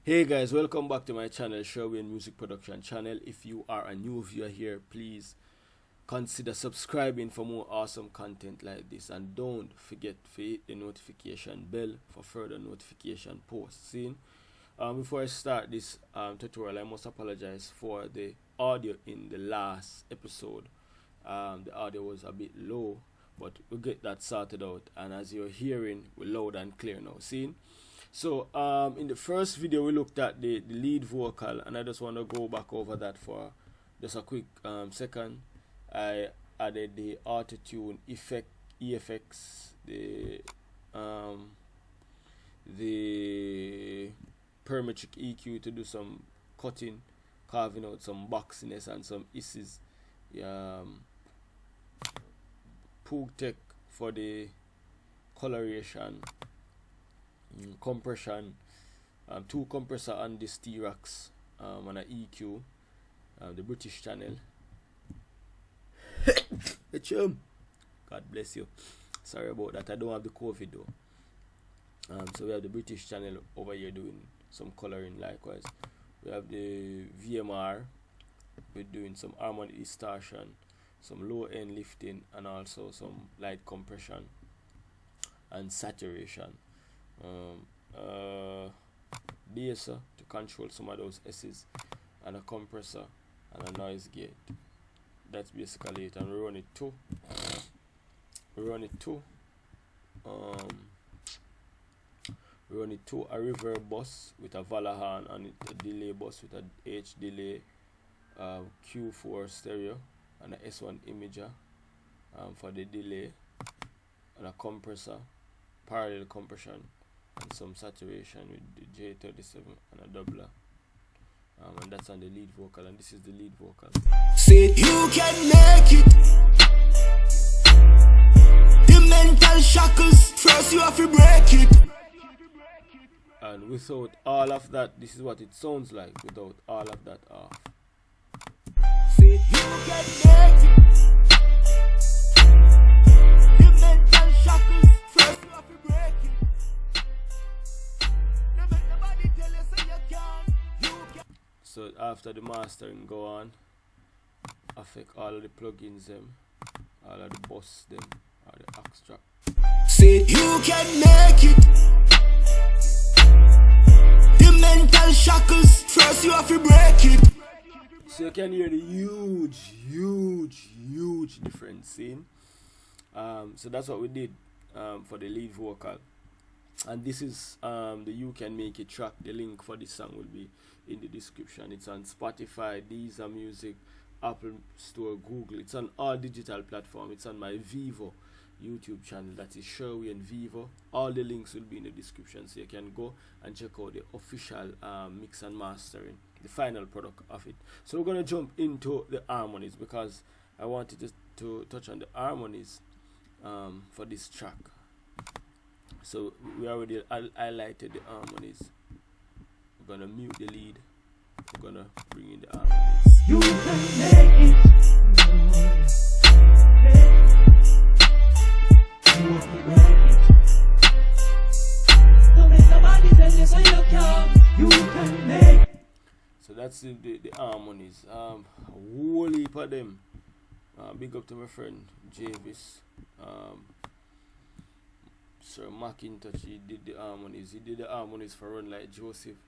Hey guys, welcome back to my channel, Sherwayne Music Production channel. If you are a new viewer here, please consider subscribing for more awesome content like this, and don't forget to hit the notification bell for further notification posts. Before I start this tutorial, I must apologize for the audio in the last episode. The audio was a bit low, but we'll get that sorted out, and as you're hearing, we're loud and clear now. So in the first video we looked at the lead vocal, and I just want to go back over that for just a quick second. I added the auto-tune effects, the parametric EQ to do some cutting, carving out some boxiness and some hisses. Poog Tech for the coloration, compression, two compressor on this T-Rax, on a EQ, the British channel. God bless you. Sorry about that. I don't have the COVID though. So we have the British channel over here doing some coloring. Likewise, we have the VMR. We're doing some harmony distortion, some low end lifting, and also some light compression and saturation. Baser to control some of those S's, and a compressor and a noise gate. That's basically it. And we run it too. We run it to a reverb bus with a Valahan, and a delay bus with a H delay, Q4 stereo, and a S1 imager for the delay, and a compressor, parallel compression, and some saturation with the J37 and a doubler. And that's on the lead vocal, and this is the lead vocal. Say you can make it. The mental shackles, first you have to break it. And without all of that, this is what it sounds like without all of that off. Say you can make it. The mental shackles, first you have to break it. Don't make nobody tell you so you can. So after the mastering go on, affect all of the plugins them, all of the bus them, all the extract. Say you can make it. The mental shackles, first you have to break it. So you can hear the huge difference. So that's what we did for the lead vocal. And this is the You Can Make It track. The link for this song will be in the description. It's on Spotify, Deezer Music, Apple Store, Google. It's on all digital platforms. It's on my Vivo YouTube channel. That is Sherwayne Vivo. All the links will be in the description, so you can go and check out the official mix and mastering, the final product of it. So we're going to jump into the harmonies, because I wanted to touch on the harmonies for this track. So we already highlighted the harmonies. We're gonna mute the lead. We're gonna bring in the harmonies. You can make it. You can make it. Don't make nobody tell you so you can. You can make it. So that's the harmonies. A whole heap of them. Big up to my friend Javis. Sir McIntosh, he did the harmonies. He did the harmonies for Run Like Joseph.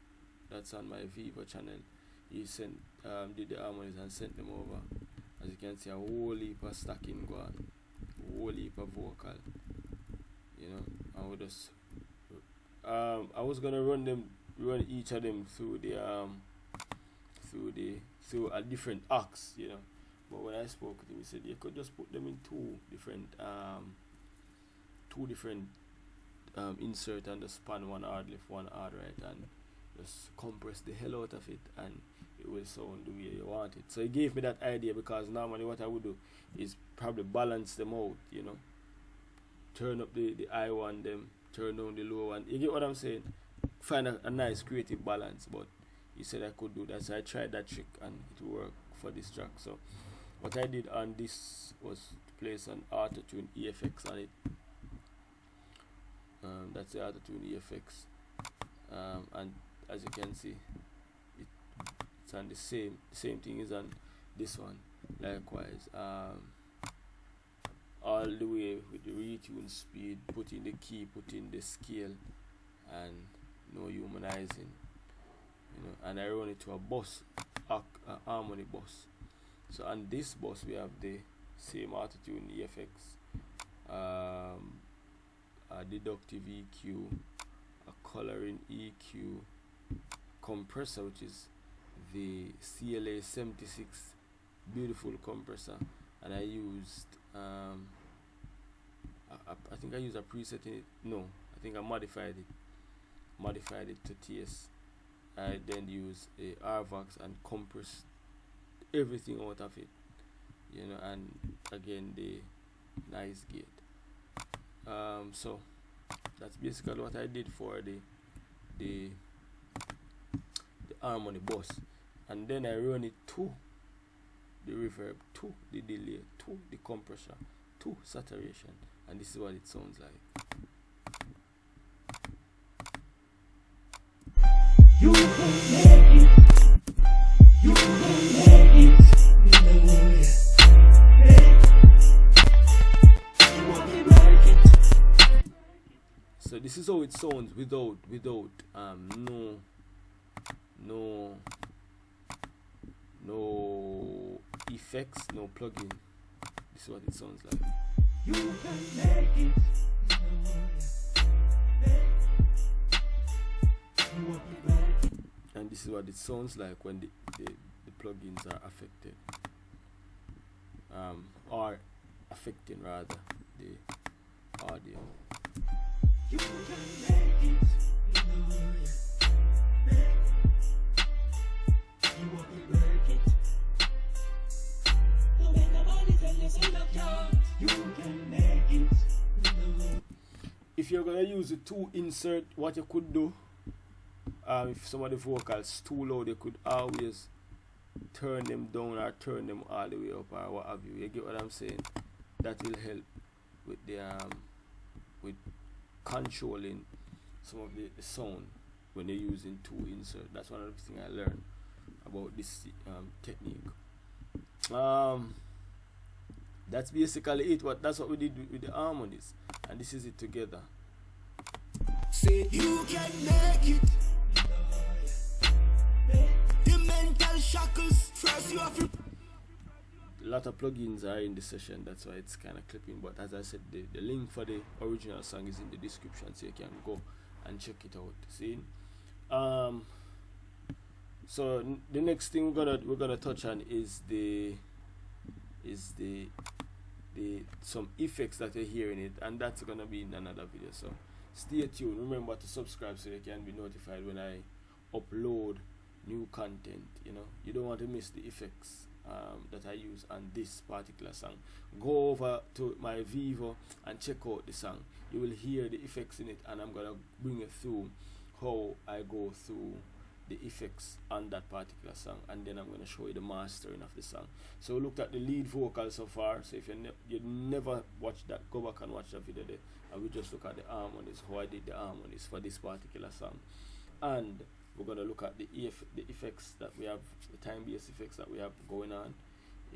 That's on my Vivo channel. He did the harmonies and sent them over. As you can see, a whole heap of stacking going, a whole heap of vocal. And we just I was gonna run each of them through a different acts, But when I spoke with him, he said you could just put them in two different insert and just span one hard left, one hard right, and just compress the hell out of it, and it will sound the way you want it. So he gave me that idea, because normally what I would do is probably balance them out, turn up the high one, them turn down the low one. You get what I'm saying? Find a nice creative balance. But he said I could do that, so I tried that trick and it worked for this track. So what I did on this was to place an auto-tune effects on it. That's the auto-tune effects, and as you can see, it's on the same thing is on this one. Likewise, all the way with the retune speed, put in the key, put in the scale, and no humanizing, you know. And I run it to a bus, a harmony bus. So on this bus we have the same auto-tune effects, a deductive EQ, a coloring EQ, compressor, which is the CLA 76 beautiful compressor, and I used I think I used a preset in it. No, I think I modified it to TS. I then used a RVox and compressed everything out of it, you know, and again the nice gate. So that's basically what I did for the harmony bus, and then I run it to the reverb, to the delay, to the compressor, to saturation, and this is what it sounds like. You can make it. You can make it. So this is how it sounds without no effects, no plugin. This is what it sounds like. You can make it. And this is what it sounds like when the plugins are affected, or affecting rather the audio. You can make it. You want to make it. Don't make nobody tell you so you can't. You can make it. If you're gonna use the two insert, what you could do, if some of the vocals too low, you could always turn them down or turn them all the way up or what have you. You get what I'm saying? That will help with the with controlling some of the sound when you're using two insert. That's one of the things I learned about this technique. That's basically it. That's what we did with the harmonies, and this is it together. Say you can make it. The mental shackles first you have to. A lot of plugins are in the session, that's why it's kind of clipping, but as I said, the link for the original song is in the description, so you can go and check it out. See, so the next thing we're gonna touch on is the some effects that you're hearing it, and that's gonna be in another video. So stay tuned. Remember to subscribe so you can be notified when I upload new content. You know, you don't want to miss the effects that I use on this particular song. Go over to my Vivo and check out the song. You will hear the effects in it, and I'm gonna bring it through how I go through the effects on that particular song, and then I'm going to show you the mastering of the song. So we looked at the lead vocal so far. So if you never watched that, go back and watch that video there, and we just look at the harmonies, how I did the harmonies for this particular song. And we're going to look at the effects that we have, the time-based effects that we have going on,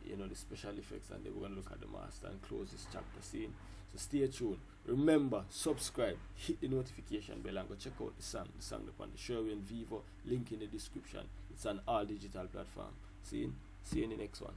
you know, the special effects, and then we're going to look at the master and close this chapter scene. So stay tuned. Remember, subscribe, hit the notification bell, and go check out the song upon the Sherwayne Vivo, link in the description. It's on all digital platforms. See you in the next one.